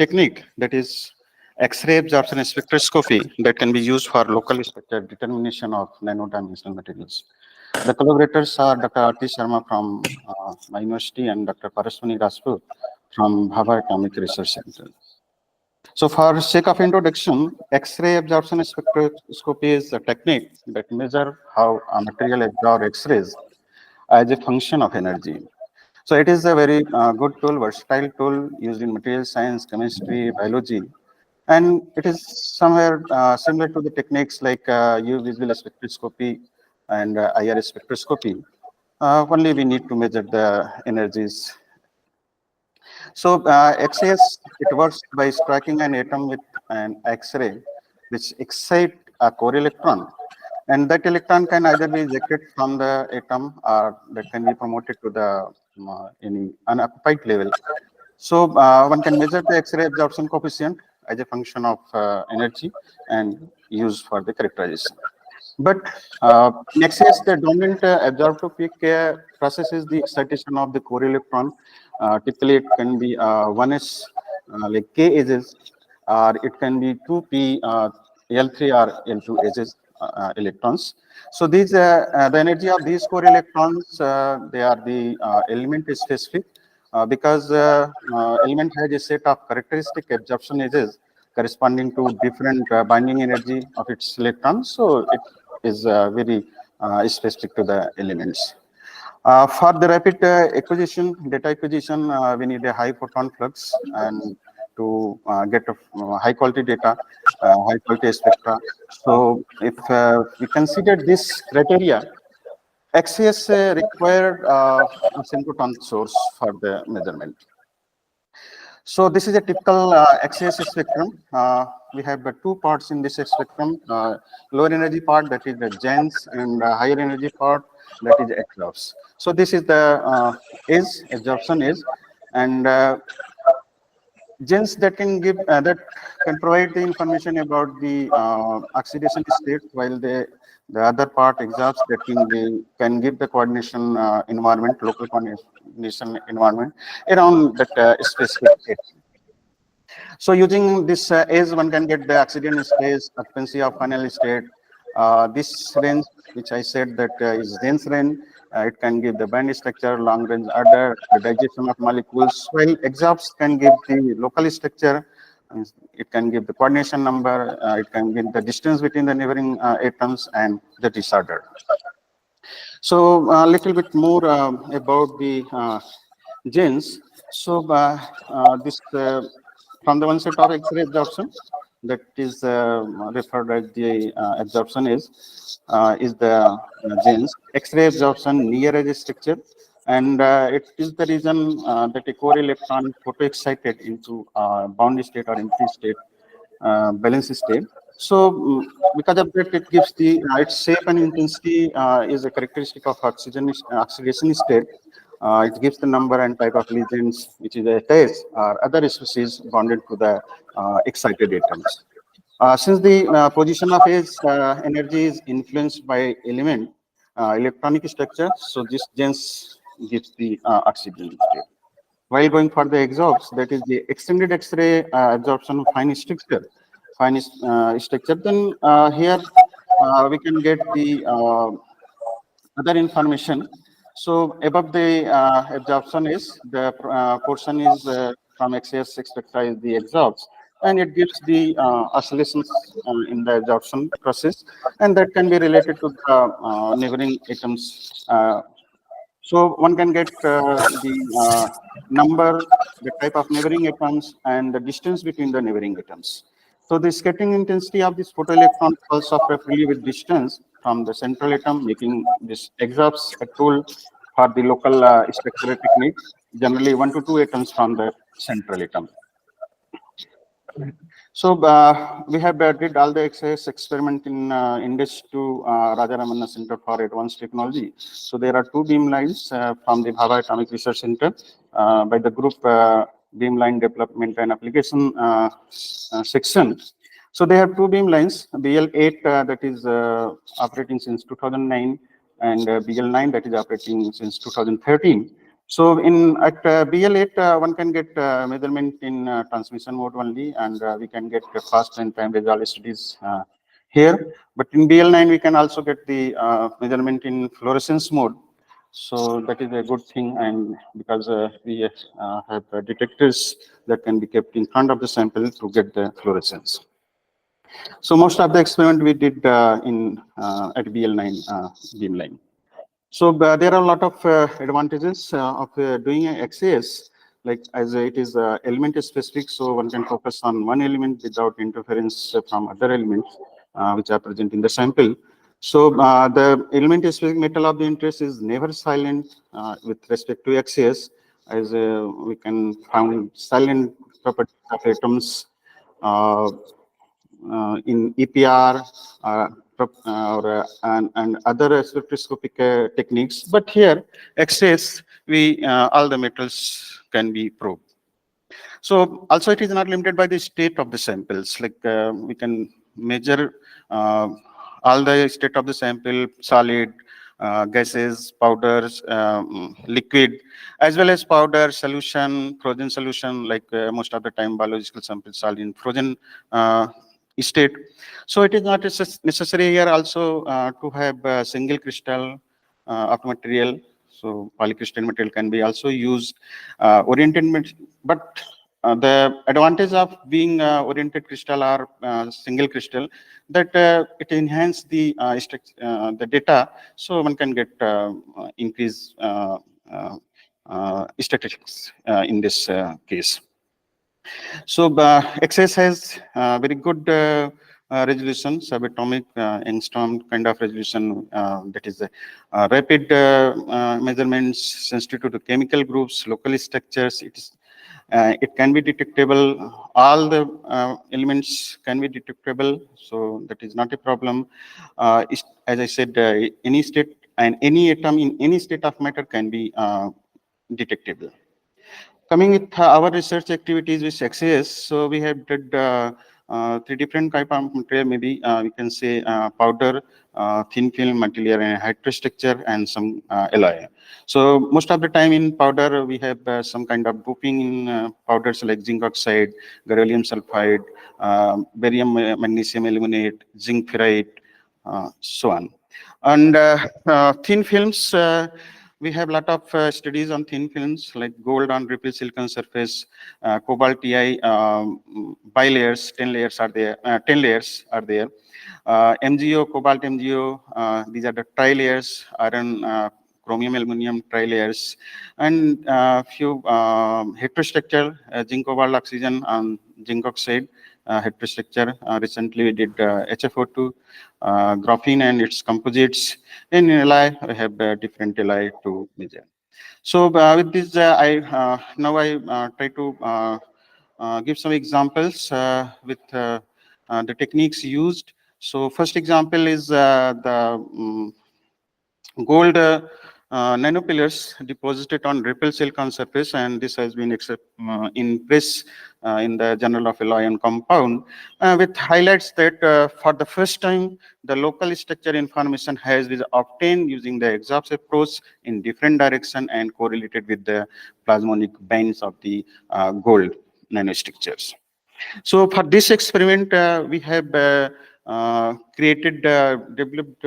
technique, that is X-ray absorption spectroscopy, that can be used for local structure determination of nanodimensional materials. The collaborators are Dr. R.T. Sharma from my university and Dr. Paraswani Rajput from Bhabha Atomic Research Center. So for sake of introduction, X-ray absorption spectroscopy is a technique that measures how a material absorbs X-rays as a function of energy. So it is a very good tool, versatile tool used in material science, chemistry, biology, and it is somewhere similar to the techniques like UV visual spectroscopy and IR spectroscopy. Only we need to measure the energies. So X-rays, it works by striking an atom with an X-ray, which excites a core electron. And that electron can either be ejected from the atom or that can be promoted to the any unoccupied level. So one can measure the X-ray absorption coefficient as a function of energy and use for the characterization. But next is the dominant absorptive peak process is the excitation of the core electron. Typically, it can be 1s like k edges, or it can be 2p L3 or L2 edges electrons. So these the energy of these core electrons, they are the element specific because element has a set of characteristic absorption edges corresponding to different binding energy of its electrons. So it is very specific to the elements. For the rapid acquisition, data acquisition, we need a high photon flux and to get a high quality data, high quality spectra. So if we consider this criteria, XCS required a synchrotron source for the measurement. So this is a typical XCS spectrum. We have two parts in this spectrum, lower energy part, that is the gens, and higher energy part, that is exhaust. So this is the absorption is, and gens that can give that can provide the information about the oxidation state, while the other part exhausts that can give the coordination environment, local coordination environment around that specific state. So using this as one can get the oxidation state, occupancy of final state. This range, which I said that is dense range, it can give the band structure, long range order, the digestion of molecules, while exhaust can give the local structure. It can give the coordination number, it can give the distance between the neighboring atoms and the disorder. So a little bit more about the genes. So this from the one set of X-ray absorption, that is referred as the absorption is the genes. X-ray absorption near edge structure, and it is the reason that a core electron photo-excited into bound state or empty state, balance state. So because of that, it gives the its shape and intensity is a characteristic of oxidation state. It gives the number and type of lesions which is attached or other species bonded to the excited atoms. Since the position of its energy is influenced by element electronic structure, so this gens gives the oxygen state. While going for the exhaust, that is the extended X-ray absorption of fine structure, then here we can get the other information. So above the absorption is the portion is from XAS spectra is the exhaust, and it gives the oscillations in the absorption process, and that can be related to the neighboring atoms. So one can get the number, the type of neighboring atoms, and the distance between the neighboring atoms. So the scattering intensity of this photoelectron falls off roughly with distance from the central atom, making this exhaust a tool for the local spectral technique, generally 1 to 2 atoms from the central atom. So we have did all the XS experiment in Indus to Rajaramana Center for Advanced Technology. So there are two beam lines from the Bhabha Atomic Research Center by the group Beamline Development and Application section. So they have two beam lines, BL8 that is operating since 2009 and BL9 that is operating since 2013. So at BL8, one can get measurement in transmission mode only, and we can get fast and time result studies here. But in BL9, we can also get the measurement in fluorescence mode. So that is a good thing, and because we have detectors that can be kept in front of the sample to get the fluorescence. So most of the experiment we did at BL9 beamline. So there are a lot of advantages of doing a XAS, like as it is element specific, so one can focus on one element without interference from other elements which are present in the sample. So the element specific metal of the interest is never silent with respect to XAS, as we can find silent properties of atoms uh, in EPR and other spectroscopic techniques. But here, X-rays, all the metals can be probed. So also it is not limited by the state of the samples. Like we can measure all the state of the sample, solid, gases, powders, liquid, as well as powder, solution, frozen solution, like most of the time biological samples are in frozen state. So it is not necessary here also to have a single crystal of material. So polycrystalline material can be also used oriented, but the advantage of being oriented crystal or single crystal, that it enhance the data, so one can get increase statistics in this case. So XS has very good resolution, subatomic angstrom kind of resolution, that is rapid measurements, sensitive to chemical groups, local structures. It can be detectable. All the elements can be detectable, so that is not a problem. As I said, any state and any atom in any state of matter can be detectable. Coming with our research activities with XAS, so we have did three different type of material. Maybe we can say powder, thin film material, and heterostructure, and some alloy. So most of the time in powder, we have some kind of doping in powders like zinc oxide, beryllium sulfide, barium magnesium aluminate, zinc ferrite, so on. And thin films, we have a lot of studies on thin films like gold on ripple silicon surface, cobalt TI bilayers, 10 layers are there, 10 layers are there. MgO, cobalt MgO, these are the tri-layers, iron, chromium, aluminum tri-layers, and few heterostructure, zinc, cobalt, oxygen, and zinc oxide heterostructure. Recently we did HFO2, graphene and its composites. In Li, we have different Li to measure. So with this, now I try to give some examples with the techniques used. So first example is the gold nanopillars deposited on ripple silicon surface, and this has been in press in the Journal of Alloy and Compound, with highlights that for the first time the local structure information has been obtained using the EXAPS approach in different direction and correlated with the plasmonic bands of the gold nanostructures. So for this experiment, we have developed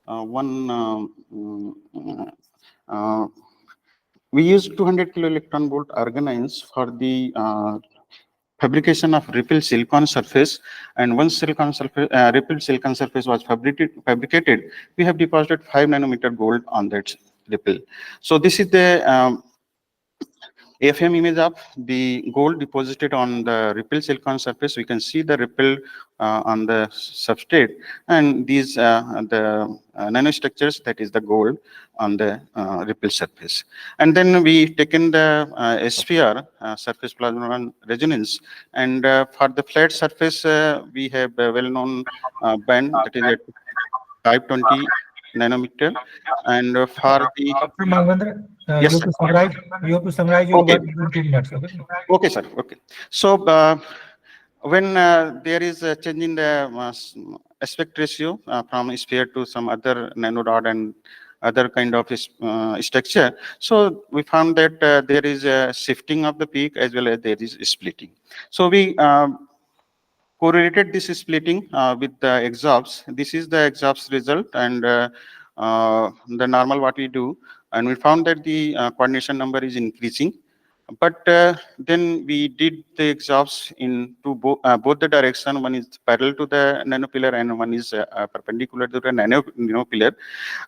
one we use 200 kilo electron volt argonines for the fabrication of ripple silicon surface, and once ripple silicon surface was fabricated, we have deposited 5 nanometer gold on that ripple. So this is the AFM image of the gold deposited on the ripple silicon surface. We can see the ripple on the substrate, and these the nanostructures, that is the gold on the ripple surface. And then we taken the SPR, surface plasma resonance, and for the flat surface, we have a well-known band, that is at 520 nanometer, and for the Dr. Mangendra, yes, sir. You have to summarize your Okay. work in 20 minutes. Okay. Okay, sir. Okay. So when there is a change in the aspect ratio from sphere to some other nanorod and other kind of structure. So we found that there is a shifting of the peak as well as there is splitting. So we correlated this splitting with the exhaust. This is the exhaust result, and the normal what we do, and we found that the coordination number is increasing. But then we did the exhausts in both the direction. One is parallel to the nanopillar and one is perpendicular to the nanopillar.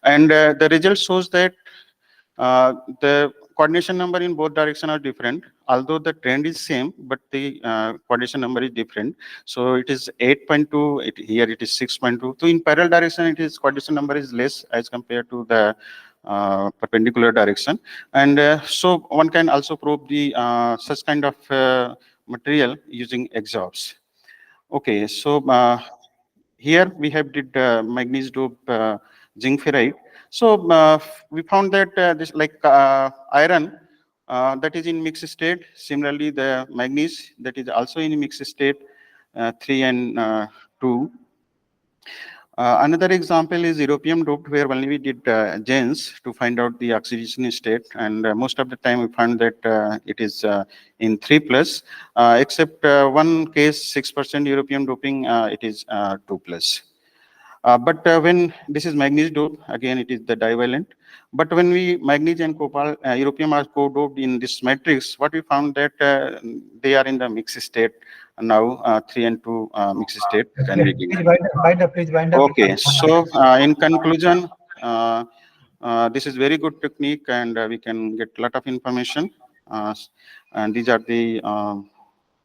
And the result shows that the coordination number in both directions are different, although the trend is same, but the coordination number is different. So it is 8.2, here it is 6.2. So in parallel direction, it is coordination number is less as compared to the perpendicular direction. And so one can also probe the such kind of material using exhausts. Okay, so here we have did manganese dope zinc ferrite. So we found that this like iron that is in mixed state. Similarly, the manganese that is also in mixed state, 3 and 2. Another example is europium doped, where only we did gens to find out the oxidation state, and most of the time we found that it is in 3+, except one case 6% europium doping, it is 2+. But when this is manganese dope, again it is the divalent. But when we manganese and copal, europium are co-doped in this matrix, what we found that they are in the mixed state now, 3 and 2 mixed state. And we Please wind up, please wind up. okay, so in conclusion, this is very good technique, and we can get a lot of information. And these are the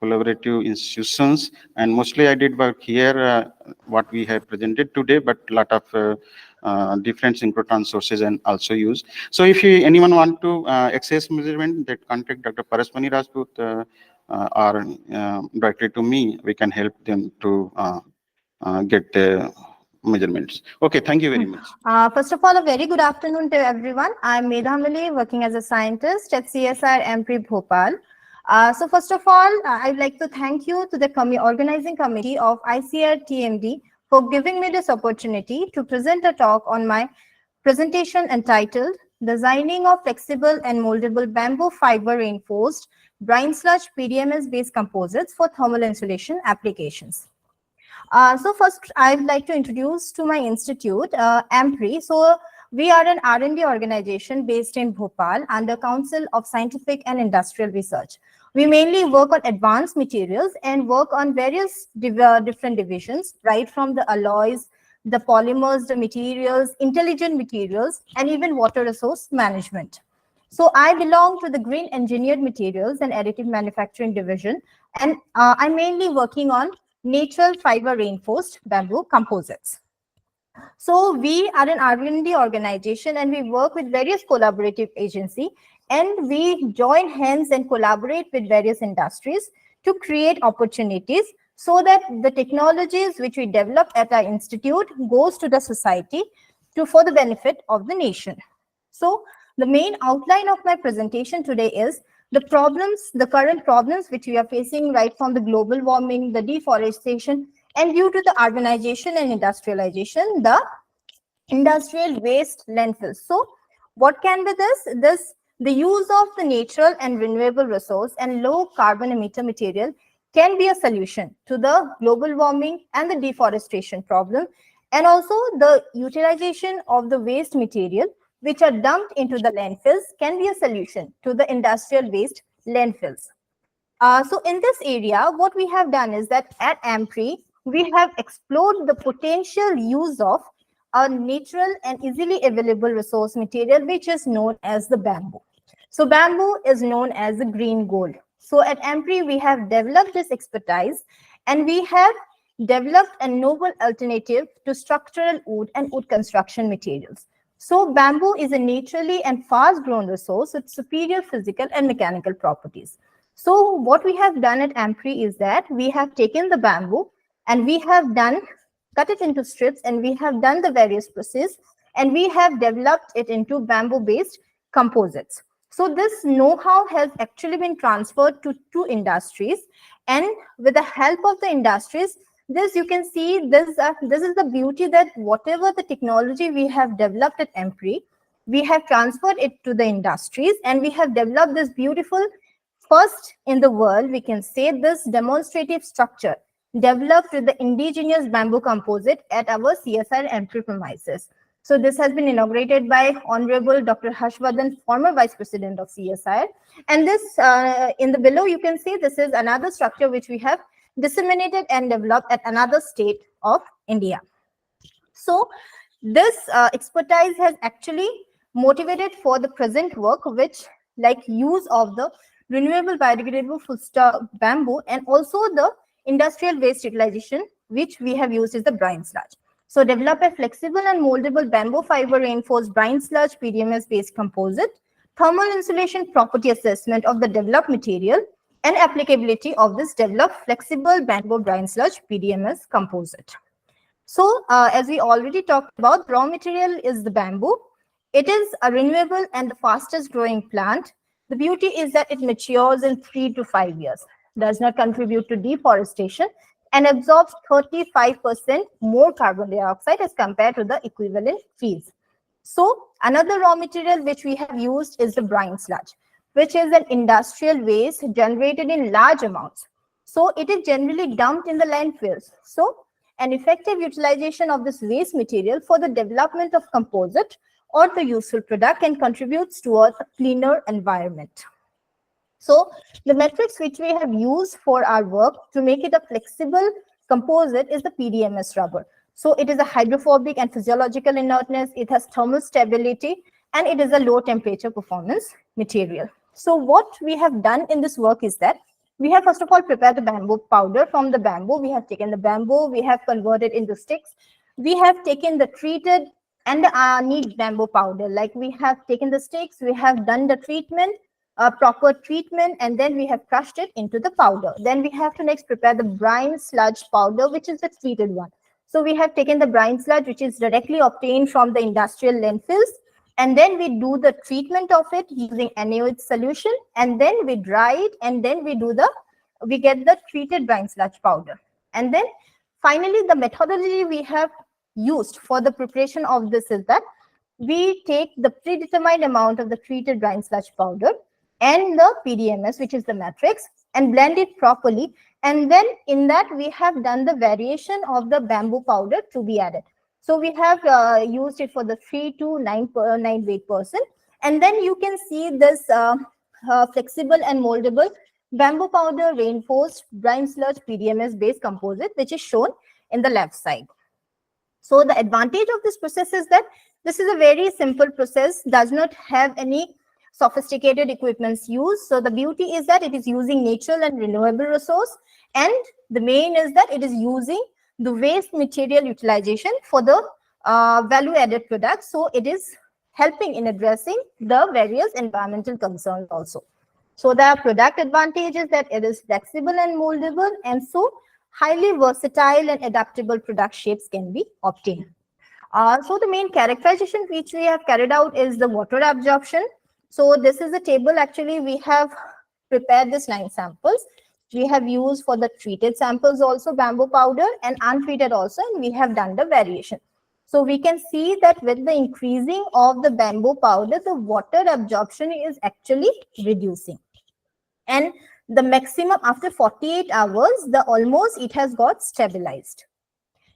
collaborative institutions, and mostly I did work here, what we have presented today, but a lot of different synchrotron sources and also used. So if anyone want to access measurement, that contact Dr. Parasmani Rajput or directly to me, we can help them to get the measurements. Okay, thank you very much. First of all, a very good afternoon to everyone. I'm Medhamali, working as a scientist at ICRTMD Bhopal. So first of all, I'd like to thank you to the organizing committee of ICRTMD for giving me this opportunity to present a talk on my presentation entitled Designing of Flexible and Moldable Bamboo Fiber Reinforced Brine Sludge PDMS-based Composites for Thermal Insulation Applications. So first, I'd like to introduce to my institute, AMPRI. So we are an R&D organization based in Bhopal under Council of Scientific and Industrial Research. We mainly work on advanced materials and work on various different divisions, right from the alloys, the polymers, the materials, intelligent materials, and even water resource management. So I belong to the Green Engineered Materials and Additive Manufacturing Division, and I'm mainly working on natural fiber reinforced bamboo composites. So we are an R&D organization, and we work with various collaborative agencies, and we join hands and collaborate with various industries to create opportunities so that the technologies which we develop at our institute goes to the society for the benefit of the nation. So the main outline of my presentation today is the current problems which we are facing, right from the global warming, the deforestation, and due to the urbanization and industrialization, the industrial waste landfills. So what can be this? The use of the natural and renewable resource and low carbon emitter material can be a solution to the global warming and the deforestation problem, and also the utilization of the waste material which are dumped into the landfills can be a solution to the industrial waste landfills. So in this area, what we have done is that at AMPRI, we have explored the potential use of a natural and easily available resource material, which is known as the bamboo. So bamboo is known as the green gold. So at AMPRI, we have developed this expertise, and we have developed a novel alternative to structural wood and wood construction materials. So bamboo is a naturally and fast-grown resource with superior physical and mechanical properties. So what we have done at AMPRI is that we have taken the bamboo and we have cut it into strips, and we have done the various process, and we have developed it into bamboo-based composites. So this know-how has actually been transferred to 2 industries, and with the help of the industries, this you can see, this is the beauty, that whatever the technology we have developed at AMPRI, we have transferred it to the industries, and we have developed this beautiful, first in the world, we can say, this demonstrative structure developed with the indigenous bamboo composite at our CSIR premises. So this has been inaugurated by Honorable Dr. Harshvardhan, former Vice President of CSIR. And this, in the below, you can see this is another structure which we have disseminated and developed at another state of India. So this expertise has actually motivated for the present work, which like use of the renewable biodegradable foodstuff bamboo, and also the industrial waste utilization, which we have used is the brine sludge. So develop a flexible and moldable bamboo fiber reinforced brine sludge PDMS based composite, thermal insulation property assessment of the developed material, and applicability of this developed flexible bamboo brine sludge PDMS composite. So as we already talked about, raw material is the bamboo. It is a renewable and the fastest growing plant. The beauty is that it matures in 3 to 5 years, does not contribute to deforestation, and absorbs 35% more carbon dioxide as compared to the equivalent trees. So another raw material which we have used is the brine sludge, which is an industrial waste generated in large amounts. So it is generally dumped in the landfills. So an effective utilization of this waste material for the development of composite or the useful product and contributes towards a cleaner environment. So the metrics which we have used for our work to make it a flexible composite is the PDMS rubber. So it is a hydrophobic and physiological inertness, it has thermal stability, and it is a low temperature performance material. So what we have done in this work is that we have first of all prepared the bamboo powder from the bamboo. We have taken the bamboo, we have converted into sticks. We have taken the treated and neat bamboo powder. Like we have taken the sticks, we have done the treatment, proper treatment, and then we have crushed it into the powder. Then we have to next prepare the brine sludge powder, which is the treated one. So we have taken the brine sludge, which is directly obtained from the industrial landfills, and then we do the treatment of it using NaOH solution, and then we dry it, and then we get the treated brine sludge powder. And then finally, the methodology we have used for the preparation of this is that we take the predetermined amount of the treated brine sludge powder and the PDMS, which is the matrix, and blend it properly. And then in that, we have done the variation of the bamboo powder to be added. So we have used it for the 3 to 9 weight person. And then you can see this flexible and moldable bamboo powder reinforced brine sludge PDMS based composite, which is shown in the left side. So the advantage of this process is that this is a very simple process, does not have any sophisticated equipments used. So the beauty is that it is using natural and renewable resource, and the main is that it is using the waste material utilization for the value added products. So it is helping in addressing the various environmental concerns also. So the product advantage is that it is flexible and moldable, and so highly versatile and adaptable product shapes can be obtained. So the main characterization which we have carried out is the water absorption. So this is a table. Actually, we have prepared this 9 samples. We have used for the treated samples also bamboo powder, and untreated also, and we have done the variation. So we can see that with the increasing of the bamboo powder, the water absorption is actually reducing. And the maximum after 48 hours, it has got stabilized.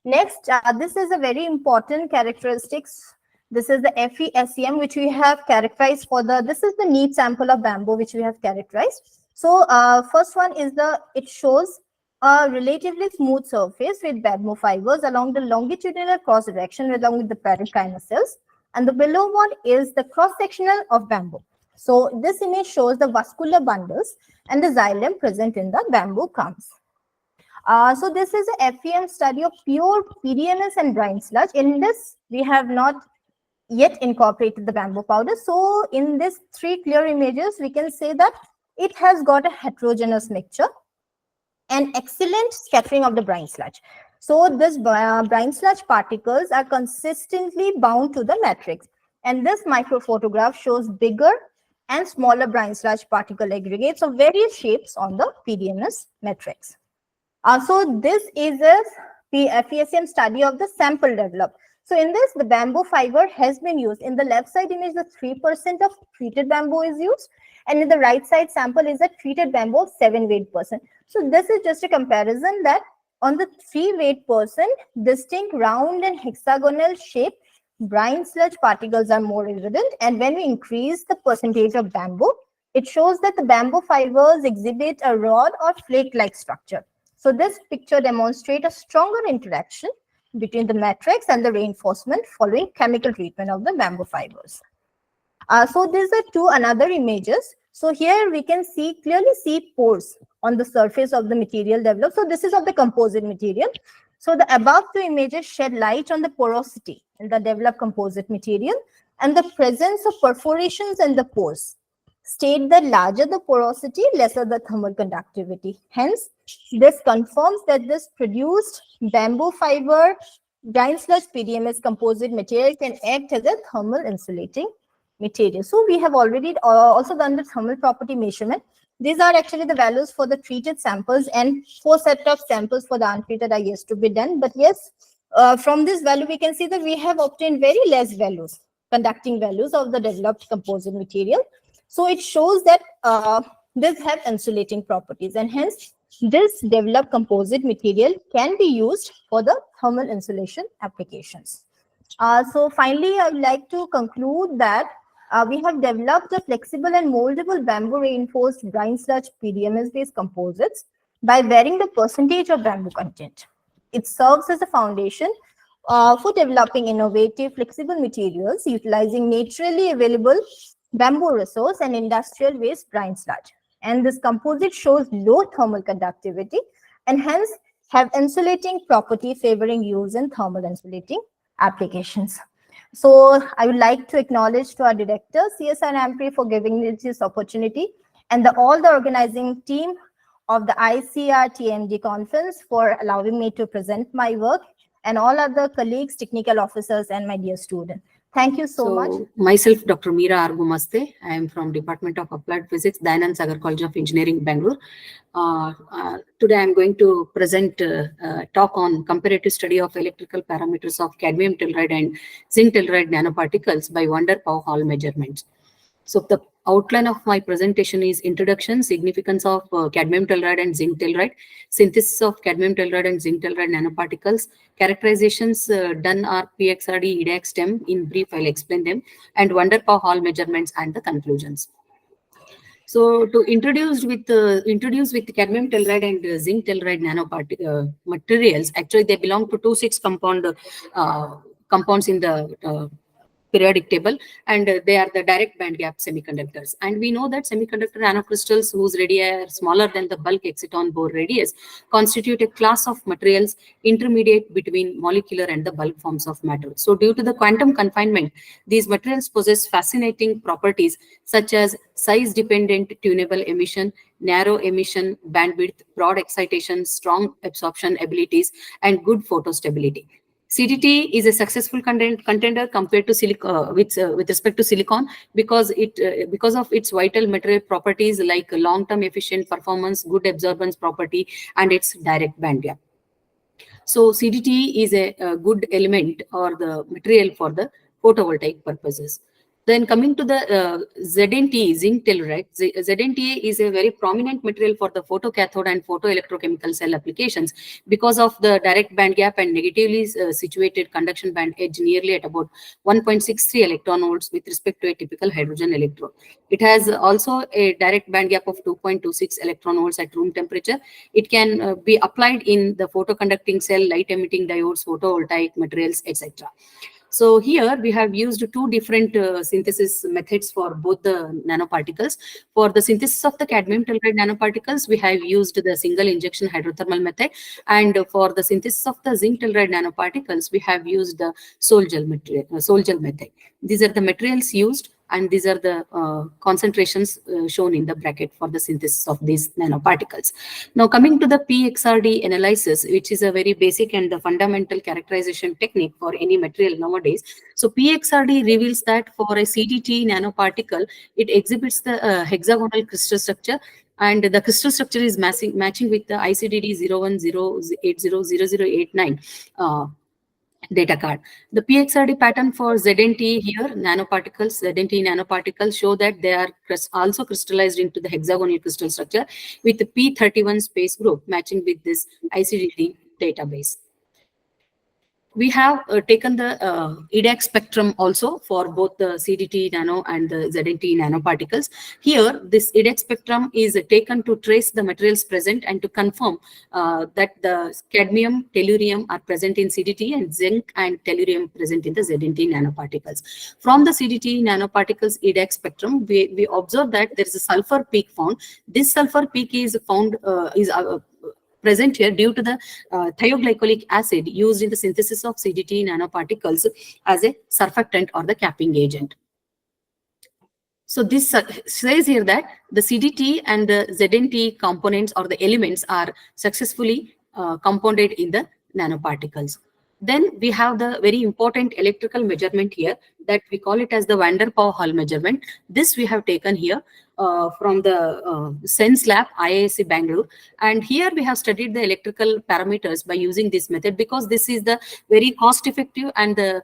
Next, this is a very important characteristics. This is the FESEM, which we have characterized for this is the neat sample of bamboo, which we have characterized. So first one is it shows a relatively smooth surface with bamboo fibers along the longitudinal cross direction along with the parenchyma cells. And the below one is the cross-sectional of bamboo. So this image shows the vascular bundles and the xylem present in the bamboo cones. So this is a FEM study of pure PDMS and brine sludge. In this, we have not yet incorporated the bamboo powder. So in these 3 clear images, we can say that it has got a heterogeneous mixture and excellent scattering of the brine sludge. So this brine sludge particles are consistently bound to the matrix. And this microphotograph shows bigger and smaller brine sludge particle aggregates of various shapes on the PDMS matrix. So this is a FESM study of the sample developed. So in this, the bamboo fiber has been used. In the left side image, the 3% of treated bamboo is used. And in the right side sample is a treated bamboo of 7 weight percent. So this is just a comparison that on the 3 weight percent, distinct round and hexagonal shape brine sludge particles are more evident. And when we increase the percentage of bamboo, it shows that the bamboo fibers exhibit a rod or flake-like structure. So this picture demonstrates a stronger interaction between the matrix and the reinforcement following chemical treatment of the bamboo fibers. So these are another images. So here we can clearly see pores on the surface of the material developed. So this is of the composite material. So the above 2 images shed light on the porosity in the developed composite material and the presence of perforations in the pores. State that larger the porosity, lesser the thermal conductivity. Hence, this confirms that this produced bamboo fiber brine sludge PDMS composite material can act as a thermal insulating material. So we have already also done the thermal property measurement. These are actually the values for the treated samples, and 4 set of samples for the untreated are yet to be done. But yes, from this value, we can see that we have obtained very less values, conducting values of the developed composite material. So it shows that this have insulating properties, and hence this developed composite material can be used for the thermal insulation applications. So finally, I would like to conclude that we have developed the flexible and moldable bamboo reinforced brine sludge PDMS based composites by varying the percentage of bamboo content. It serves as a foundation for developing innovative flexible materials utilizing naturally available bamboo resource and industrial waste brine sludge. And this composite shows low thermal conductivity and hence have insulating property favoring use in thermal insulating applications. So I would like to acknowledge to our director, CSR AMPRI, for giving me this opportunity, and all the organizing team of the ICRTMD conference for allowing me to present my work, and all other colleagues, technical officers, and my dear student. Thank you so much. Myself, Dr. Meera Argumaste. I am from Department of Applied Physics, Dayanand Sagar College of Engineering, Bangalore. Today I am going to present a talk on comparative study of electrical parameters of cadmium telluride and zinc telluride nanoparticles by Van der Pau Hall measurements. So the outline of my presentation is introduction, significance of cadmium telluride and zinc telluride, synthesis of cadmium telluride and zinc telluride nanoparticles, characterizations done are PXRD, EDAX-TEM. In brief, I'll explain them, and Van der Pau Hall measurements and the conclusions. So to introduce with cadmium telluride and zinc telluride materials, actually they belong to 2,6 compounds in the periodic table, and they are the direct band gap semiconductors. And we know that semiconductor nanocrystals whose radii are smaller than the bulk exciton Bohr radius constitute a class of materials intermediate between molecular and the bulk forms of matter. So due to the quantum confinement, these materials possess fascinating properties such as size-dependent tunable emission, narrow emission bandwidth, broad excitation, strong absorption abilities, and good photostability. CDT is a successful contender compared to silicon with respect to silicon because of its vital material properties like long-term efficient performance, good absorbance property, and its direct band gap. So CDT is a good element or the material for the photovoltaic purposes. Then coming to the ZNT, zinc telluride, ZNT is a very prominent material for the photocathode and photoelectrochemical cell applications because of the direct band gap and negatively situated conduction band edge nearly at about 1.63 electron volts with respect to a typical hydrogen electrode. It has also a direct band gap of 2.26 electron volts at room temperature. It can be applied in the photoconducting cell, light emitting diodes, photovoltaic materials, etc. So here we have used 2 different synthesis methods for both the nanoparticles. For the synthesis of the cadmium telluride nanoparticles, we have used the single injection hydrothermal method. And for the synthesis of the zinc telluride nanoparticles, we have used the sol gel method. These are the materials used, and these are the concentrations shown in the bracket for the synthesis of these nanoparticles. Now coming to the PXRD analysis, which is a very basic and the fundamental characterization technique for any material nowadays. So PXRD reveals that for a CDT nanoparticle, it exhibits the hexagonal crystal structure, and the crystal structure is matching with the ICDD 010800089. data card. The PXRD pattern for ZNT here, nanoparticles, ZNT nanoparticles show that they are also crystallized into the hexagonal crystal structure with the P31 space group matching with this ICRTMD database. We have taken the EDAX spectrum also for both the CDT nano and the ZNT nanoparticles. Here, this EDAX spectrum is taken to trace the materials present and to confirm that the cadmium, tellurium are present in CDT and zinc and tellurium present in the ZNT nanoparticles. From the CDT nanoparticles EDAX spectrum, we observe that there is a sulfur peak found. This sulfur peak is found present here due to the thioglycolic acid used in the synthesis of CDT nanoparticles as a surfactant or the capping agent. So this says here that the CDT and the ZNT components or the elements are successfully compounded in the nanoparticles. Then we have the very important electrical measurement here that we call it as the van der Pau-Hall measurement. This we have taken here from the Sense Lab, IISc Bangalore. And here we have studied the electrical parameters by using this method because this is the very cost effective and the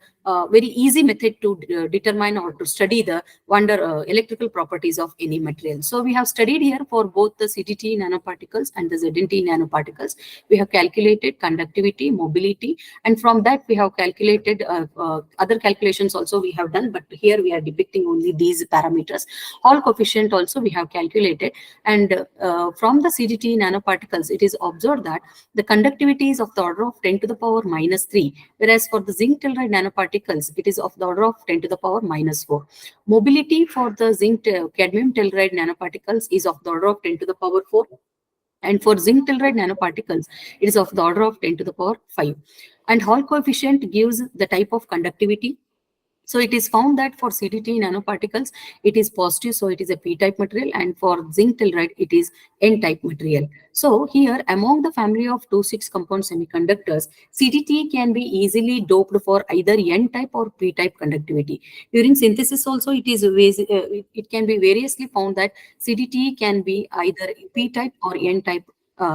very easy method to determine or to study the electrical properties of any material. So we have studied here for both the CDT nanoparticles and the ZNT nanoparticles. We have calculated conductivity, mobility, and from that we have calculated other calculations also we have done, but here we are depicting only these parameters. Hall coefficient also we have calculated, and from the CDT nanoparticles it is observed that the conductivity is of the order of 10 to the power minus 3, whereas for the zinc telluride nanoparticles it is of the order of 10 to the power minus 4. Mobility for the zinc cadmium telluride nanoparticles is of the order of 10 to the power 4. And for zinc telluride nanoparticles, it is of the order of 10 to the power 5. And Hall coefficient gives the type of conductivity. So it is found that for CDT nanoparticles, it is positive, so it is a p-type material, and for zinc telluride, it is n-type material. So here, among the family of 2,6 compound semiconductors, CDT can be easily doped for either n-type or p-type conductivity. During synthesis also, it can be variously found that CDT can be either p-type or n-type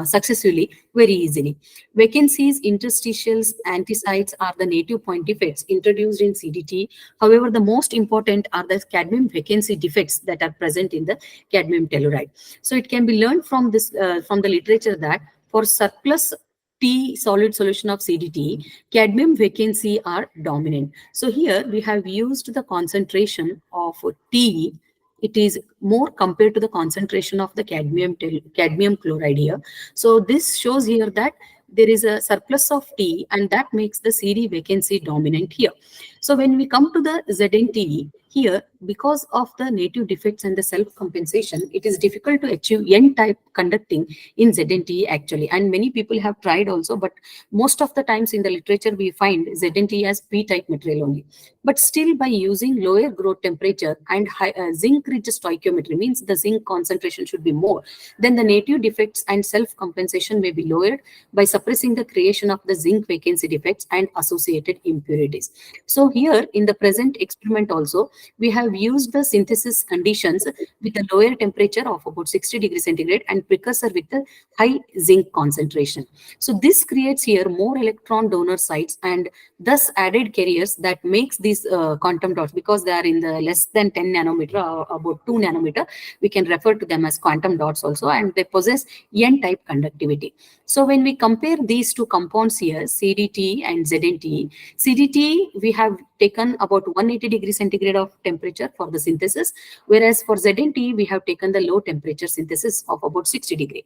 successively very easily. Vacancies, interstitials, antisites are the native point defects introduced in CDT. However, the most important are the cadmium vacancy defects that are present in the cadmium telluride. So it can be learned from this from the literature that for surplus T solid solution of CDT, cadmium vacancy are dominant. So here we have used the concentration of T. It is more compared to the concentration of the cadmium chloride here. So this shows here that there is a surplus of T, and that makes the CD vacancy dominant here. So when we come to the ZNT, here, because of the native defects and the self-compensation, it is difficult to achieve N-type conducting in ZNT actually. And many people have tried also, but most of the times in the literature, we find ZNT as P-type material only. But still, by using lower growth temperature and zinc-rich stoichiometry, means the zinc concentration should be more, then the native defects and self-compensation may be lowered by suppressing the creation of the zinc vacancy defects and associated impurities. So here, in the present experiment also, we have used the synthesis conditions with a lower temperature of about 60 degrees centigrade and precursor with a high zinc concentration. So this creates here more electron donor sites and thus added carriers that makes these quantum dots, because they are in the less than 10 nanometer or about 2 nanometer, we can refer to them as quantum dots also, and they possess N-type conductivity. So when we compare these two compounds here, CDT and ZNT, CDT we have taken about 180 degrees centigrade of temperature for the synthesis, whereas for ZNT we have taken the low temperature synthesis of about 60 degree.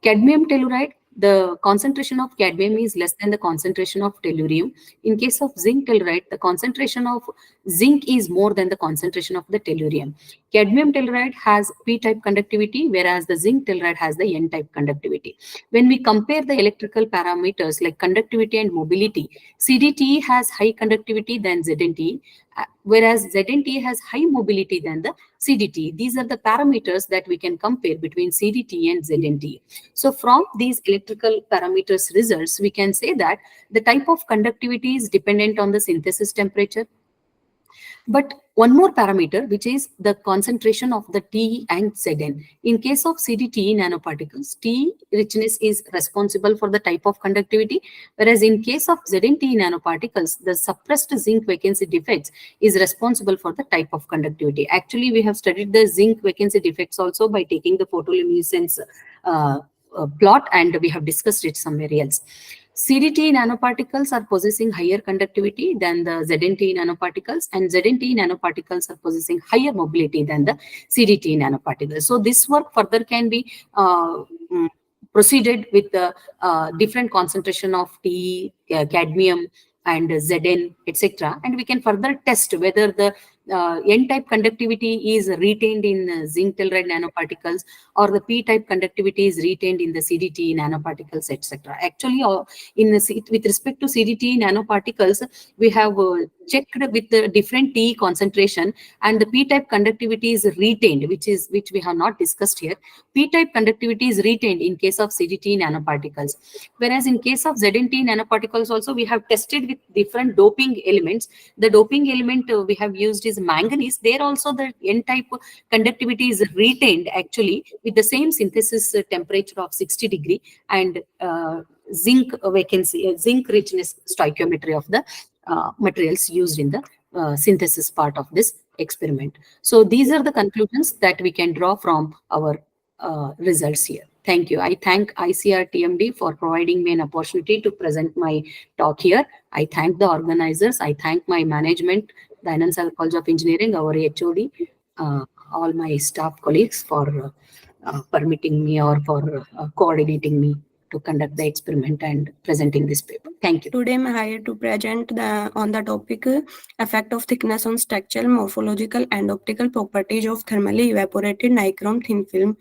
Cadmium telluride, the concentration of cadmium is less than the concentration of tellurium. In case of zinc telluride, the concentration of zinc is more than the concentration of the tellurium. Cadmium telluride has P-type conductivity, whereas the zinc telluride has the N-type conductivity. When we compare the electrical parameters like conductivity and mobility, CDT has high conductivity than ZNT, whereas ZNT has high mobility than the CDT. These are the parameters that we can compare between CDT and ZNT. So from these electrical parameters results, we can say that the type of conductivity is dependent on the synthesis temperature. But One more parameter, which is the concentration of the T and Zn. In case of CDT nanoparticles, T richness is responsible for the type of conductivity, whereas in case of ZnT nanoparticles, the suppressed zinc vacancy defects is responsible for the type of conductivity. Actually, we have studied the zinc vacancy defects also by taking the photoluminescence plot, and we have discussed it somewhere else. CDT nanoparticles are possessing higher conductivity than the ZNT nanoparticles, and ZNT nanoparticles are possessing higher mobility than the CDT nanoparticles. So this work further can be proceeded with the different concentration of T, cadmium, and Zn, etc. And we can further test whether the N-type conductivity is retained in zinc telluride nanoparticles, or the P-type conductivity is retained in the CDT nanoparticles, etc. Actually, with respect to CDT nanoparticles, we have checked with the different T concentration, and the P-type conductivity is retained, which we have not discussed here. P-type conductivity is retained in case of CDT nanoparticles, whereas in case of ZNT nanoparticles also we have tested with different doping elements. The doping element we have used is manganese. There also the N-type conductivity is retained actually with the same synthesis temperature of 60 degree and zinc vacancy, zinc richness stoichiometry of the materials used in the synthesis part of this experiment. So these are the conclusions that we can draw from our results here. Thank you. I thank ICRTMD for providing me an opportunity to present my talk here. I thank the organizers. I thank my management, the Dayanand Sagar College of Engineering, our HOD, all my staff colleagues for permitting me or for coordinating me to conduct the experiment and presenting this paper. Thank you. Today, I am hired to present on the topic effect of thickness on structural, morphological, and optical properties of thermally evaporated nichrome thin film.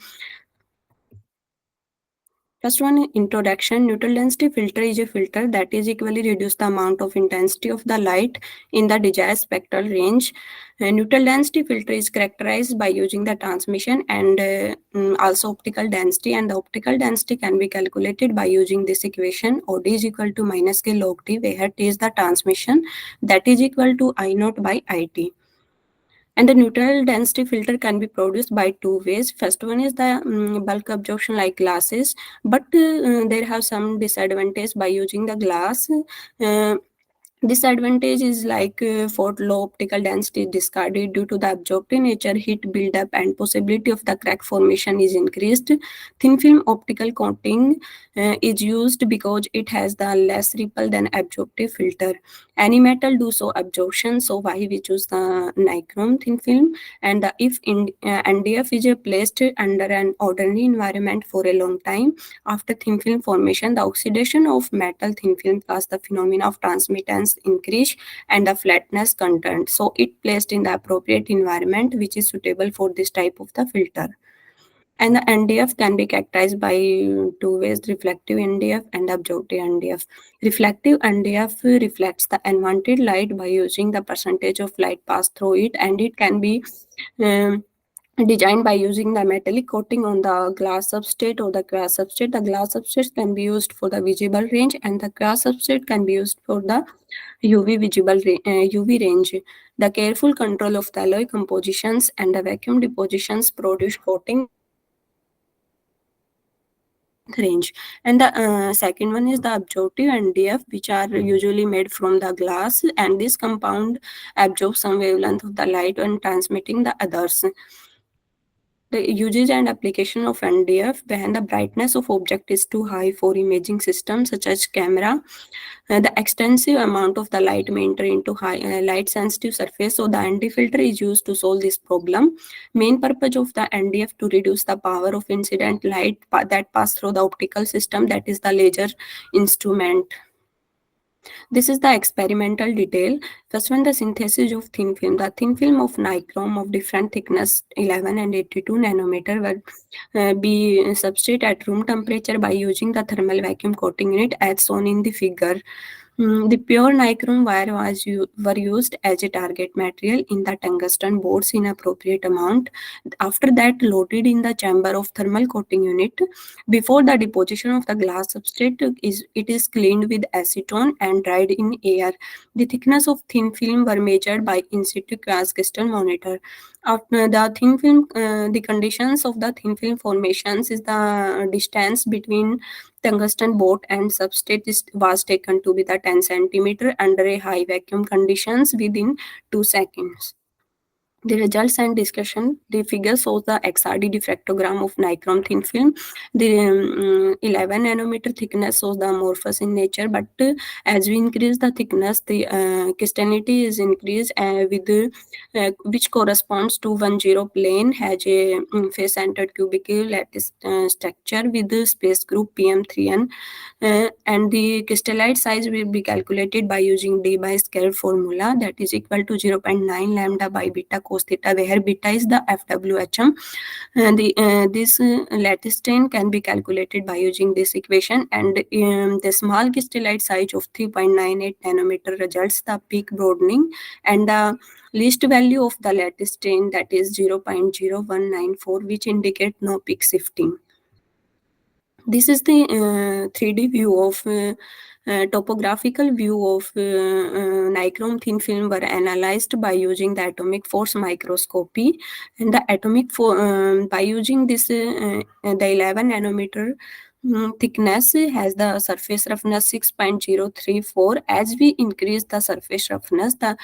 First one, introduction. Neutral density filter is a filter that is equally reduce the amount of intensity of the light in the desired spectral range. Neutral density filter is characterized by using the transmission and also optical density, and the optical density can be calculated by using this equation. OD is equal to minus k log T, where T is the transmission, that is equal to I naught by IT. And the neutral density filter can be produced by two ways. First one is the bulk absorption like glasses, but there have some disadvantage by using the glass. Disadvantage is like for low optical density discarded due to the absorptive nature, heat buildup, and possibility of the crack formation is increased. Thin film optical coating is used because it has the less ripple than absorptive filter. Any metal do so absorption, so why we choose the nichrome thin film. And if NDF is placed under an ordinary environment for a long time, after thin film formation, the oxidation of metal thin film causes the phenomena of transmittance increase and the flatness content. So it placed in the appropriate environment which is suitable for this type of the filter. And the NDF can be characterized by two ways: reflective NDF and absorptive NDF. Reflective NDF reflects the unwanted light by using the percentage of light passed through it, and it can be designed by using the metallic coating on the glass substrate or the glass substrate. The glass substrate can be used for the visible range, and the glass substrate can be used for the UV range. The careful control of the alloy compositions and the vacuum depositions produce coating range. And the second one is the absorptive NDF, which are usually made from the glass, and this compound absorbs some wavelength of the light when transmitting the others. The usage and application of NDF: when the brightness of object is too high for imaging systems such as camera, the extensive amount of the light may enter into high light sensitive surface, so the ND filter is used to solve this problem. Main purpose of the NDF to reduce the power of incident light that pass through the optical system, that is the laser instrument. This is the experimental detail. First one, the synthesis of thin film. The thin film of nichrome of different thickness 11 and 82 nanometer will be substrate at room temperature by using the thermal vacuum coating unit as shown in the figure. The pure nichrome wire were used as a target material in the tungsten boards in appropriate amount. After that, loaded in the chamber of thermal coating unit. Before the deposition of the glass substrate, it is cleaned with acetone and dried in air. The thickness of thin thin film were measured by in situ quasi crystal monitor. After the thin film, the conditions of the thin film formations is the distance between tungsten boat and substrate was taken to be the 10 centimeter under a high vacuum conditions within 2 seconds. The results and discussion. The figure shows the XRD diffractogram of nichrome thin film. The 11 nanometer thickness shows the amorphous in nature, but as we increase the thickness, the crystallinity is increased with which corresponds to 10 plane, has a face-centered cubical lattice structure with the space group PM3N, and the crystallite size will be calculated by using D by square formula, that is equal to 0.9 lambda by beta cos theta, where beta is the FWHM. This lattice strain can be calculated by using this equation, and the small crystallite size of 3.98 nanometer results the peak broadening, and the least value of the lattice strain, that is 0.0194, which indicate no peak shifting. This is the 3D view of topographical view of nichrome thin film were analyzed by using the atomic force microscopy, and the atomic by using this the 11 nanometer thickness has the surface roughness 6.034. As we increase the surface roughness, this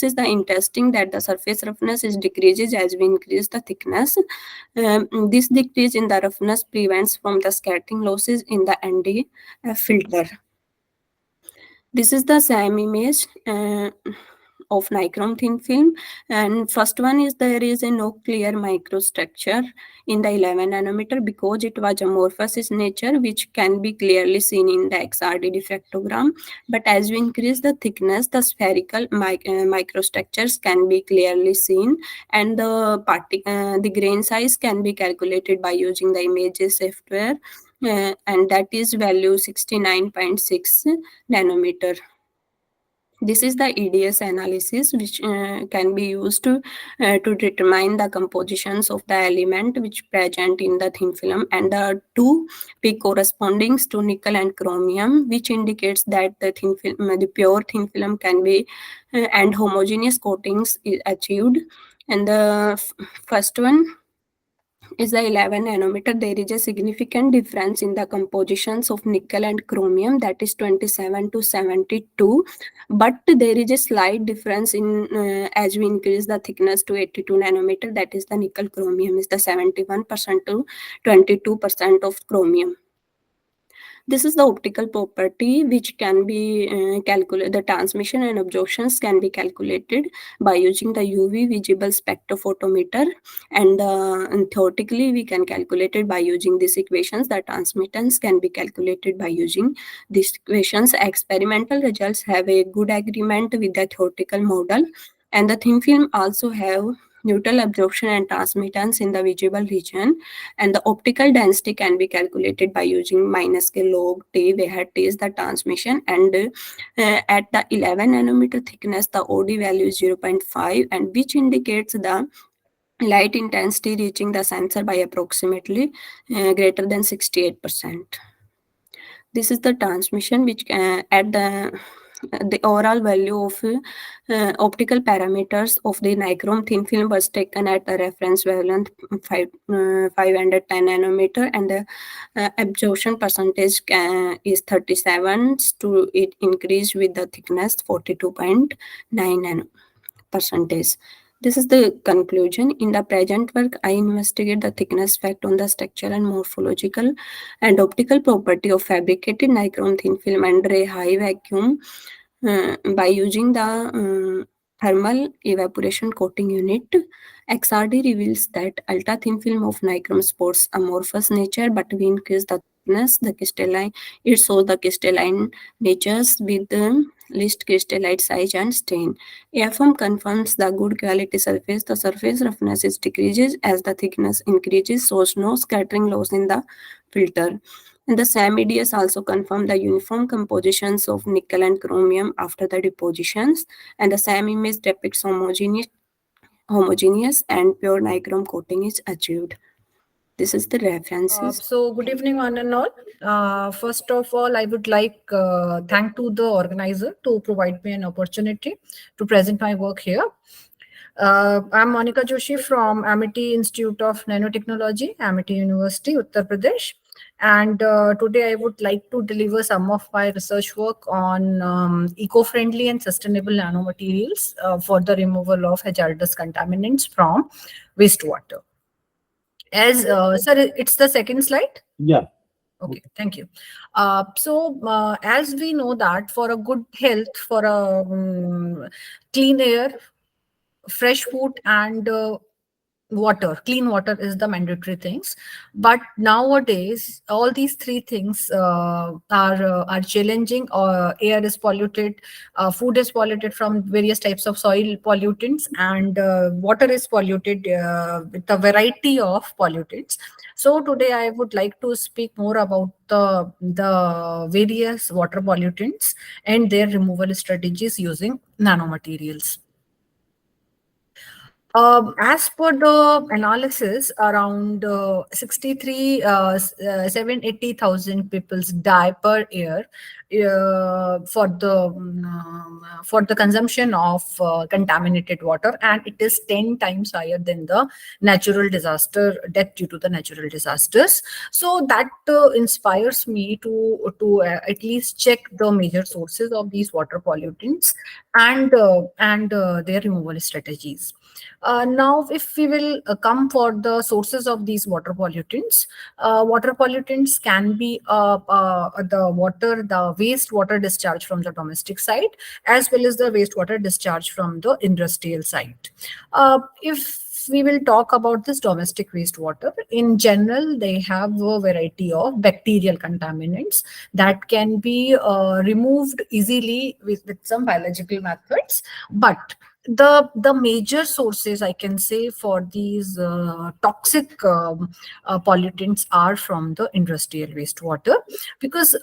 is the interesting that the surface roughness is decreases as we increase the thickness. This decrease in the roughness prevents from the scattering losses in the ND filter. This is the same image of nichrome thin film, and first one is there is a no clear microstructure in the 11 nanometer because it was amorphous in nature, which can be clearly seen in the XRD diffractogram. But as we increase the thickness, the spherical microstructures can be clearly seen, and the grain size can be calculated by using the images software, and that is value 69.6 nanometer. This is the EDS analysis, which can be used to determine the compositions of the element which present in the thin film, and the two peak corresponding to nickel and chromium, which indicates that the thin film, the pure thin film can be and homogeneous coatings is achieved. And the first one is the 11 nanometer. There is a significant difference in the compositions of nickel and chromium, that is 27 to 72, but there is a slight difference in as we increase the thickness to 82 nanometer, that is the nickel chromium is the 71% to 22% of chromium. This is the optical property which can be calculated. The transmission and absorptions can be calculated by using the UV visible spectrophotometer, and theoretically we can calculate it by using these equations. The transmittance can be calculated by using these equations. Experimental results have a good agreement with the theoretical model, and the thin film also have neutral absorption and transmittance in the visible region, and the optical density can be calculated by using minus k log t, where t is the transmission, and at the 11 nanometer thickness the OD value is 0.5, and which indicates the light intensity reaching the sensor by approximately greater than 68%. This is the transmission, which at the overall value of optical parameters of the nichrome thin film was taken at the reference wavelength 510 nanometer, and the absorption percentage is 37, to it increased with the thickness 42.9 percentage. This is the conclusion. In the present work, I investigate the thickness effect on the structural and morphological and optical property of fabricated nichrome thin film under a high vacuum by using the thermal evaporation coating unit. XRD reveals that ultra thin film of nichrome sports amorphous nature, but we increase the thickness, the crystalline, it shows the crystalline natures with the least crystallite size and strain. AFM confirms the good quality surface. The surface roughness is decreases as the thickness increases, shows no scattering loss in the filter. And the SAM EDS also confirm the uniform compositions of nickel and chromium after the depositions, and the SAM image depicts homogeneous and pure nichrome coating is achieved. This is the references. So good evening, one and all. First of all, I would like thank to the organizer to provide me an opportunity to present my work here. I'm Monica Joshi from Amity Institute of Nanotechnology, Amity University, Uttar Pradesh. And today I would like to deliver some of my research work on eco-friendly and sustainable nanomaterials for the removal of hazardous contaminants from wastewater. As sir, it's the second slide. Yeah. Okay, thank you. As we know that for a good health, for a clean air, fresh food, and water, clean water is the mandatory things. But nowadays, all these three things are challenging. Air is polluted, food is polluted from various types of soil pollutants, and water is polluted with a variety of pollutants. So today I would like to speak more about the various water pollutants and their removal strategies using nanomaterials. As per the analysis, around 780,000 people die per year for the consumption of contaminated water, and it is 10 times higher than the natural disaster death due to the natural disasters. So that inspires me to at least check the major sources of these water pollutants and their removal strategies. Now, if we will come for the sources of these water pollutants can be the wastewater discharge from the domestic side, as well as the wastewater discharge from the industrial side. If we will talk about this domestic wastewater, in general, they have a variety of bacterial contaminants that can be removed easily with some biological methods. But the major sources I can say for these toxic pollutants are from the industrial wastewater, because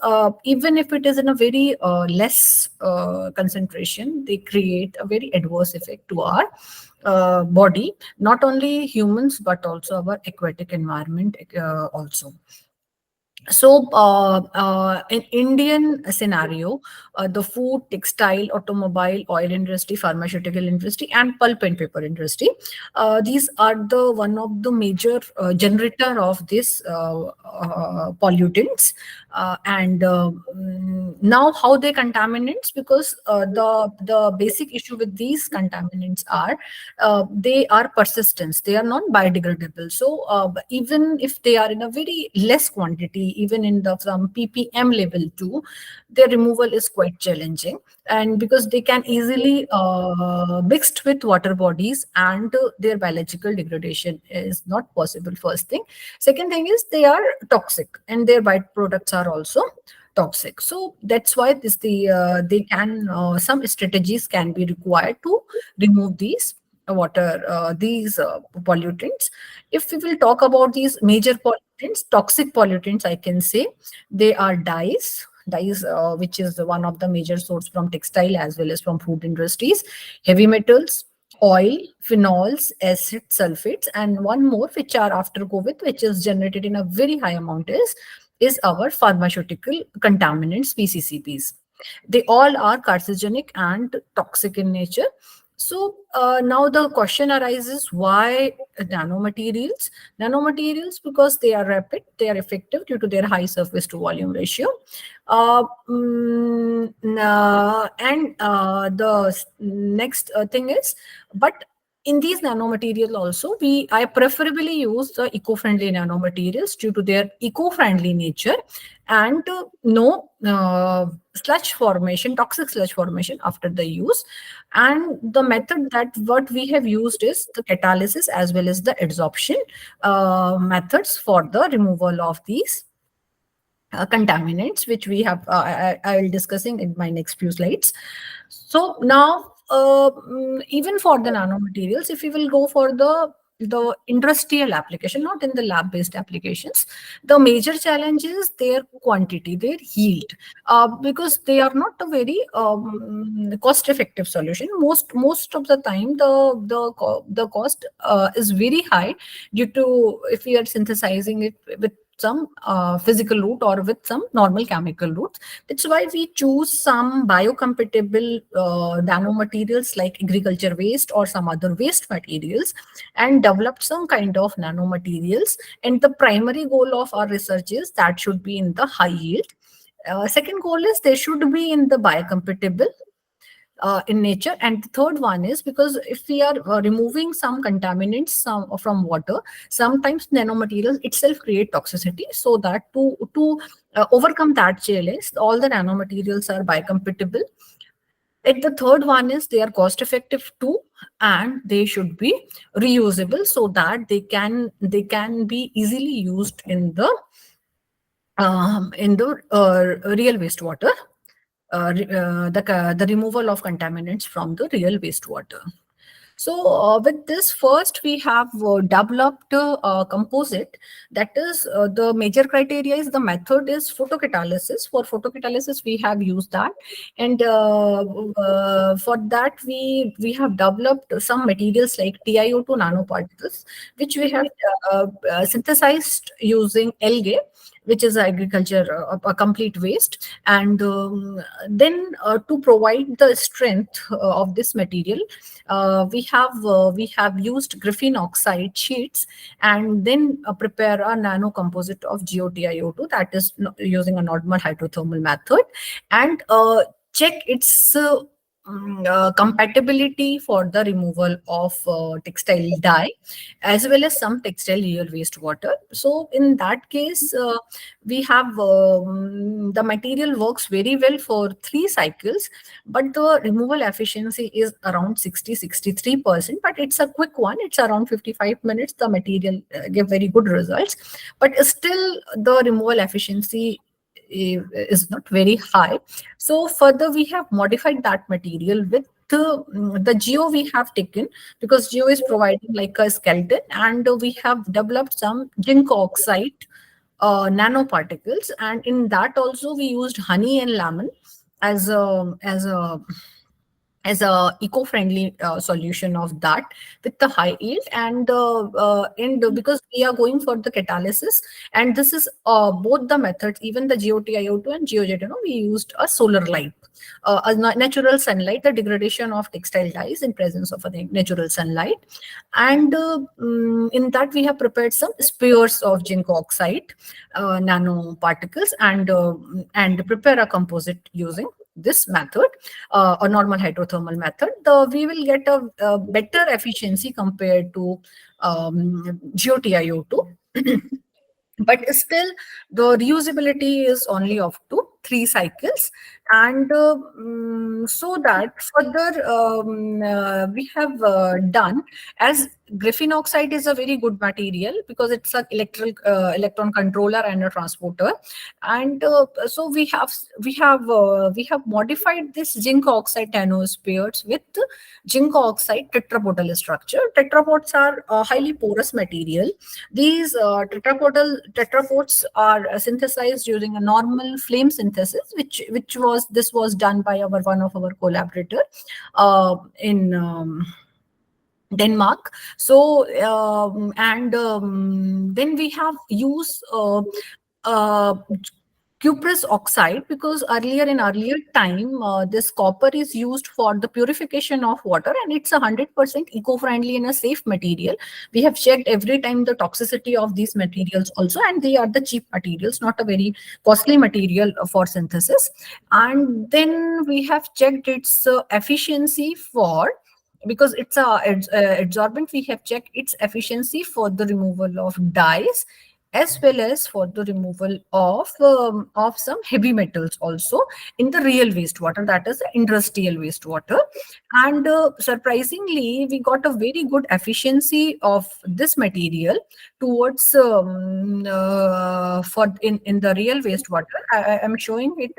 even if it is in a very less concentration, they create a very adverse effect to our body, not only humans but also our aquatic environment also. So in Indian scenario, the food, textile, automobile, oil industry, pharmaceutical industry, and pulp and paper industry, these are the one of the major generator of this pollutants. Now how they contaminants, because the basic issue with these contaminants are they are persistent, they are not biodegradable. So even if they are in a very less quantity, even in the from ppm level 2, their removal is quite challenging, and because they can easily mixed with water bodies, and their biological degradation is not possible, first thing. Second thing is they are toxic, and their byproducts are also toxic. So that's why they can some strategies can be required to remove these pollutants. If we will talk about these major pollutants, toxic pollutants, I can say they are dyes, which is one of the major source from textile as well as from food industries, heavy metals, oil, phenols, acid, sulfates, and one more which are after COVID, which is generated in a very high amount is our pharmaceutical contaminants, PCCBs. They all are carcinogenic and toxic in nature. So now the question arises, why nanomaterials? Nanomaterials, because they are rapid, they are effective due to their high surface to volume ratio. The next thing is, but in these nanomaterials also, I preferably use the eco-friendly nanomaterials due to their eco-friendly nature and no sludge formation, toxic sludge formation after the use. And the method that what we have used is the catalysis as well as the adsorption methods for the removal of these contaminants, which we have I will discussing in my next few slides. So now even for the nanomaterials, if we will go for the the industrial application, not in the lab-based applications, the major challenge is their quantity, their yield, because they are not a very cost-effective solution. Most of the time, the cost is very high due to if we are synthesizing it with some physical route or with some normal chemical routes. That's why we choose some biocompatible nanomaterials like agriculture waste or some other waste materials and developed some kind of nanomaterials. And the primary goal of our research is that should be in the high yield. Second goal is they should be in the biocompatible in nature, and the third one is because if we are removing some contaminants from water, sometimes nanomaterials itself create toxicity. So that to overcome that challenge, all the nanomaterials are biocompatible. And the third one is they are cost effective too, and they should be reusable so that they can be easily used in the real wastewater. The removal of contaminants from the real wastewater. So with this, first we have developed a composite. That is the major criteria is the method is photocatalysis. For photocatalysis, we have used that, and for that we have developed some materials like TiO2 nanoparticles, which we have synthesized using algae, which is agriculture, a complete waste. And then to provide the strength of this material, we have used graphene oxide sheets, and then prepare a nano composite of GOTiO2, that is using a normal hydrothermal method, and check its compatibility for the removal of textile dye as well as some textile real wastewater. So in that case, we have the material works very well for 3 cycles, but the removal efficiency is around 60-63%, but it's a quick one. It's around 55 minutes. The material give very good results, but still the removal efficiency is not very high. So further we have modified that material with the geo we have taken, because geo is providing like a skeleton, and we have developed some zinc oxide nanoparticles, and in that also we used honey and lemon as a eco-friendly solution of that with the high yield. And because we are going for the catalysis, and this is both the methods, even the GOTiO2 and GOZ, we used a solar light, a natural sunlight, the degradation of textile dyes in presence of a natural sunlight. And in that we have prepared some spheres of zinc oxide nanoparticles, and prepare a composite using this method, a normal hydrothermal method. We will get a better efficiency compared to GOTiO2. But still the reusability is only of 2-3 cycles. And so that further we have done, as graphene oxide is a very good material because it's an electron controller and a transporter, and so we have modified this zinc oxide nanospheres with zinc oxide tetrapodal structure. Tetrapods are a highly porous material. These tetrapods are synthesized using a normal flame synthesis, which was done by one of our collaborator in Denmark. So then we have used cuprous oxide, because in earlier time this copper is used for the purification of water, and it's 100% eco-friendly and a safe material. We have checked every time the toxicity of these materials also, and they are the cheap materials, not a very costly material for synthesis. And then we have checked its efficiency for, because it's adsorbent, we have checked its efficiency for the removal of dyes as well as for the removal of some heavy metals also in the real wastewater, that is the industrial wastewater. And surprisingly, we got a very good efficiency of this material towards for in the real wastewater. I am showing it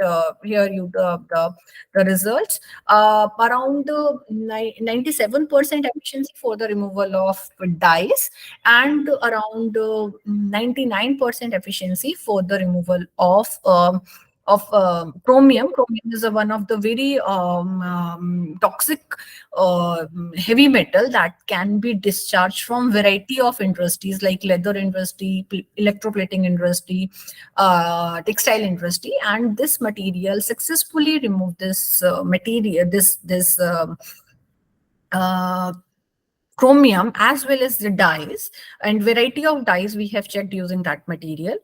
here, you the results. Around 97% efficiency for the removal of dyes, and around 99% efficiency for the removal of chromium. Chromium is one of the very toxic heavy metal that can be discharged from variety of industries like leather industry, electroplating industry, textile industry, and this material successfully removed this material, this chromium as well as the dyes, and variety of dyes we have checked using that material.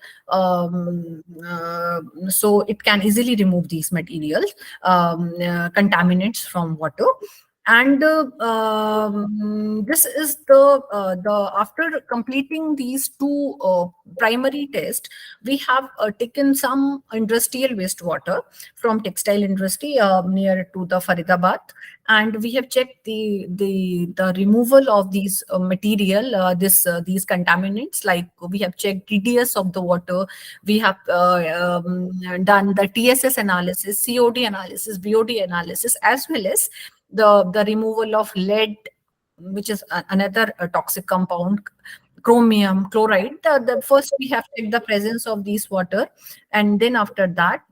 So it can easily remove these materials, contaminants from water. And this is the after completing these two primary tests, we have taken some industrial wastewater from textile industry near to the Faridabad, and we have checked the removal of these material, these contaminants. Like we have checked TDS of the water, we have done the TSS analysis, COD analysis, BOD analysis, as well as the removal of lead, which is another toxic compound, chromium, chloride. The first we have checked the presence of these water, and then after that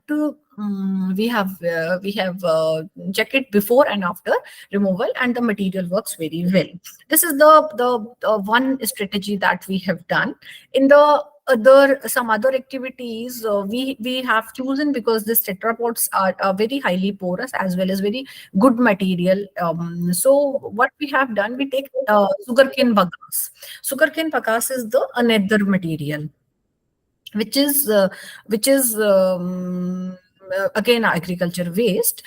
we have checked it before and after removal, and the material works very well. This is the one strategy that we have done. In the some other activities we have chosen, because these tetrapods are very highly porous as well as very good material. So what we have done, we take sugarcane bagasse. Sugarcane bagasse is the another material which is again agriculture waste.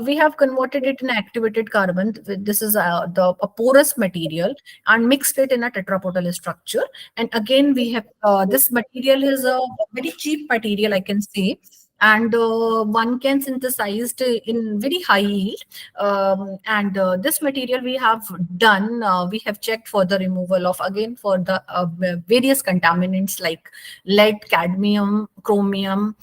We have converted it in activated carbon. This is a porous material, and mixed it in a tetrapodal structure. And again we have this material is a very cheap material, I can say, and one can synthesize in very high yield. And this material we have done, we have checked for the removal of, again, for the various contaminants like lead, cadmium, chromium,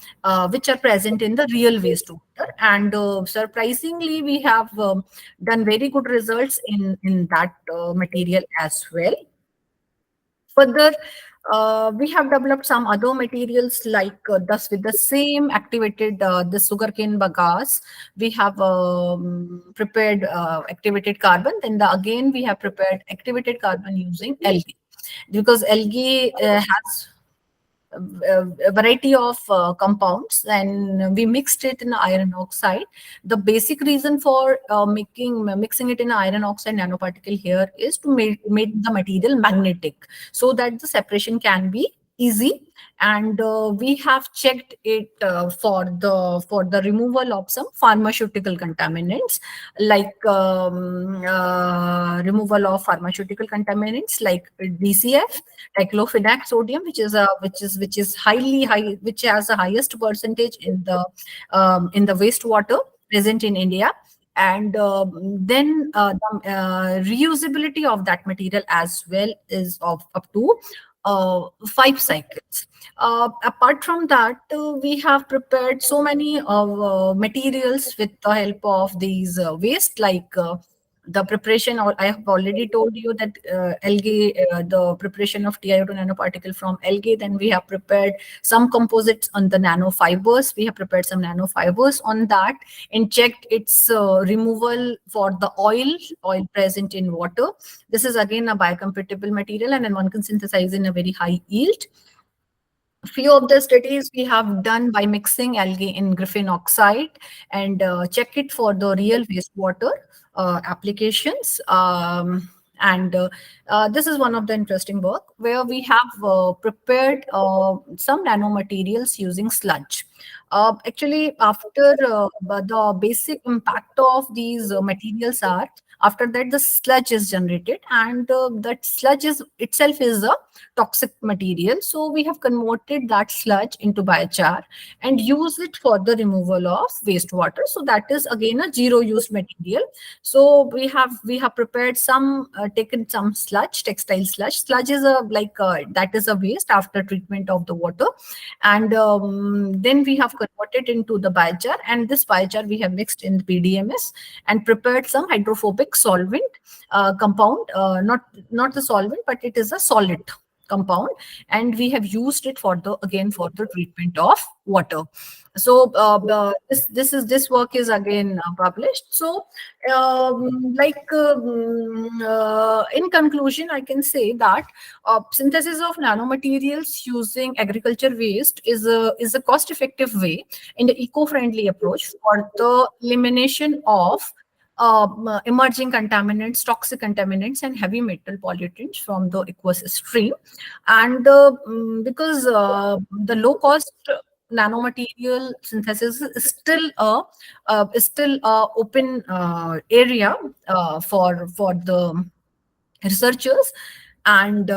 which are present in the real wastewater. And surprisingly, we have done very good results in that material as well. Further, we have developed some other materials like thus with the same activated the sugarcane bagasse. We have prepared activated carbon. Then again we have prepared activated carbon using algae, because algae has a variety of compounds, and we mixed it in iron oxide. The basic reason for mixing it in iron oxide nanoparticle here is to make the material magnetic, so that the separation can be easy. And we have checked it for the removal of some pharmaceutical contaminants, like removal of pharmaceutical contaminants like DCF, diclofenac sodium, which is highly high, which has the highest percentage in the wastewater present in India. And then the reusability of that material as well is of up to 5 cycles. Apart from that, we have prepared so many materials with the help of these waste, like the preparation, or I have already told you that algae, the preparation of TiO2 nanoparticle from algae. Then we have prepared some composites on the nanofibers. We have prepared some nanofibers on that and checked its removal for the oil present in water. This is again a biocompatible material, and then one can synthesize in a very high yield. Few of the studies we have done by mixing algae in graphene oxide and check it for the real wastewater applications. And this is one of the interesting work where we have prepared some nanomaterials using sludge. Actually, after the basic impact of these materials are, After that, the sludge is generated, and that sludge is itself is a toxic material. So we have converted that sludge into biochar and use it for the removal of wastewater. So that is again a zero use material. So we have prepared some taken some sludge, textile sludge. Sludge is a that is a waste after treatment of the water, and then we have converted into the biochar, and this biochar we have mixed in PDMS and prepared some hydrophobic solvent compound, not the solvent, but it is a solid compound, and we have used it for the treatment of water. So this work is again published. So in conclusion, I can say that synthesis of nanomaterials using agriculture waste is a cost effective way and an eco-friendly approach for the elimination of emerging contaminants, toxic contaminants, and heavy metal pollutants from the aqueous stream. And because the low cost nanomaterial synthesis is still a open area for the researchers, and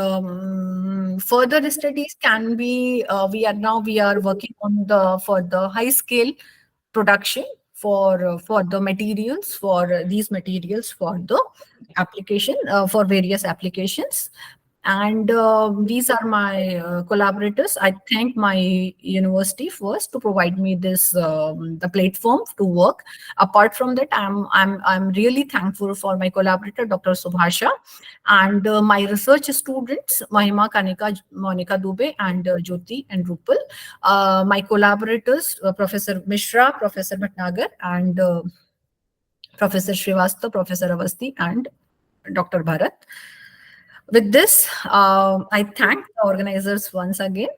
further studies can be we are working on the high scale production for the materials, for these materials, for the application, for various applications. And these are my collaborators. I thank my university first to provide me this the platform to work. Apart from that, I'm really thankful for my collaborator, Dr. Subhasha, and my research students, Mahima, Kanika, Monica Dubey, and Jyoti and Rupal. My collaborators, Professor Mishra, Professor Bhatnagar, and Professor Srivastava, Professor Avasti, and Dr. Bharat. With this, I thank the organizers once again.